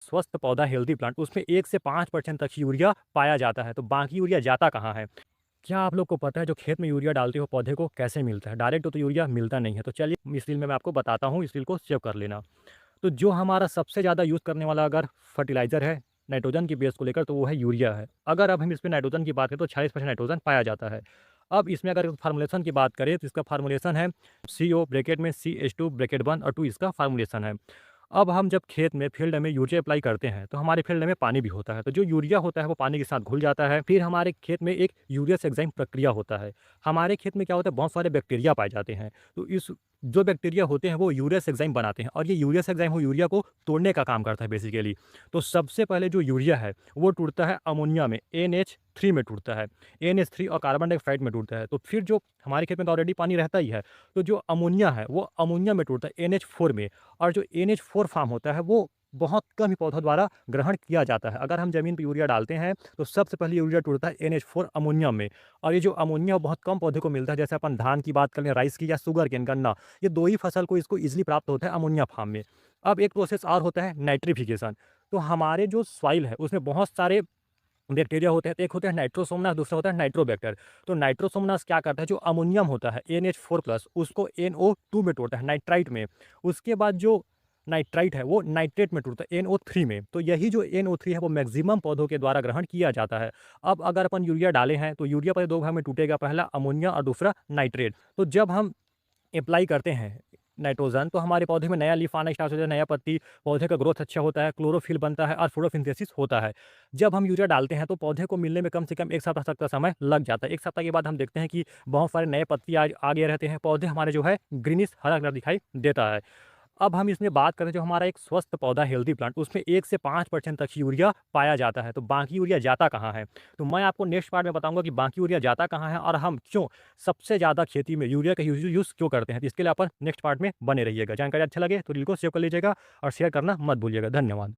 स्वस्थ पौधा healthy plant उसमें 1 से 5% तक ही यूरिया पाया जाता है, तो बाकी यूरिया जाता कहाँ है? क्या आप लोग को पता है जो खेत में यूरिया डालते हो पौधे को कैसे मिलता है? डायरेक्ट तो यूरिया मिलता नहीं है, तो चलिए इस रील में मैं आपको बताता हूँ, इस रील को सेव कर लेना। तो जो हमारा सबसे ज़्यादा यूज़ करने वाला अगर फर्टिलाइज़र है नाइट्रोजन की बेस को लेकर तो वो है यूरिया है। अगर अब हम इसमें नाइट्रोजन की बात करें तो 46% नाइट्रोजन पाया जाता है। अब इसमें अगर फार्मूलेशन की बात करें तो इसका फार्मूलेशन है CO ब्रैकेट में CH2 ब्रैकेट 1 और 2 इसका फार्मूलेशन है। अब हम जब खेत में फील्ड में यूरिया अप्लाई करते हैं तो हमारे फील्ड में पानी भी होता है, तो जो यूरिया होता है वो पानी के साथ घुल जाता है। फिर हमारे खेत में एक यूरियस एंजाइम प्रक्रिया होता है। हमारे खेत में क्या होता है, बहुत सारे बैक्टीरिया पाए जाते हैं, तो इस जो बैक्टीरिया होते हैं वो यूरियस एंजाइम बनाते हैं और ये यूरियस एंजाइम वो यूरिया को तोड़ने का काम करता है बेसिकली। तो सबसे पहले जो यूरिया है वो टूटता है अमोनिया में, NH3 में टूटता है। NH3 और कार्बन डाइऑक्साइड में टूटता है। तो फिर जो हमारे खेत में तो ऑलरेडी पानी रहता ही है, तो जो अमोनिया है वो अमोनिया में टूटता है NH4 में। और जो NH4 फॉर्म होता है वो बहुत कम ही पौधों द्वारा ग्रहण किया जाता है। अगर हम ज़मीन पे यूरिया डालते हैं तो सबसे पहले यूरिया टूटता है NH4 अमोनियम में। और ये जो अमोनिया बहुत कम पौधे को मिलता है, जैसे अपन धान की बात कर लें, राइस की या शुगर केन, गन्ना, ये 2 ही फसल को इसको ईज़िली प्राप्त होता है अमोनिया फॉर्म में। अब एक प्रोसेस और होता है नाइट्रिफिकेशन। तो हमारे जो सॉइल है उसमें बहुत सारे बैक्टीरिया होते हैं, तो एक होता है नाइट्रोसोमोनास, दूसरा होता है नाइट्रोबैक्टर। तो नाइट्रोसोमोनास क्या करता है, जो अमोनियम होता है NH4+ उसको NO2 में तोड़ता है, नाइट्राइट में। उसके बाद जो नाइट्राइट है वो नाइट्रेट में टूटता है NO3 में। तो यही जो NO3 है वो मैक्सिमम पौधों के द्वारा ग्रहण किया जाता है। अब अगर अपन यूरिया डाले हैं तो यूरिया पहले 2 भाग में टूटेगा, पहला अमोनिया और दूसरा नाइट्रेट। तो जब हम अप्लाई करते हैं नाइट्रोजन तो हमारे पौधे में नया लीफ आना स्टार्ट हो जाता है, नया पत्ती, पौधे का ग्रोथ अच्छा होता है, क्लोरोफिल बनता है और फोटोसिंथेसिस होता है। जब हम यूरिया डालते हैं तो पौधे को मिलने में कम से कम 1 सप्ताह तक का समय लग जाता है। 1 सप्ताह के बाद हम देखते हैं कि बहुत सारे नए पत्ती आ गए रहते हैं, पौधे हमारे जो है ग्रीनिश हरा कलर दिखाई देता है। अब हम इसमें बात करें जो हमारा एक स्वस्थ पौधा हेल्दी प्लांट उसमें 1 से 5% तक ही यूरिया पाया जाता है, तो बाकी यूरिया जाता कहाँ है? तो मैं आपको नेक्स्ट पार्ट में बताऊंगा कि बाकी यूरिया जाता कहाँ है और हम क्यों सबसे ज़्यादा खेती में यूरिया का यूज़ क्यों करते हैं। तो इसके लिए अपन नेक्स्ट पार्ट में बने रहिएगा। जानकारी अच्छा लगे तो रील को सेव कर लीजिएगा और शेयर करना मत भूलिएगा। धन्यवाद।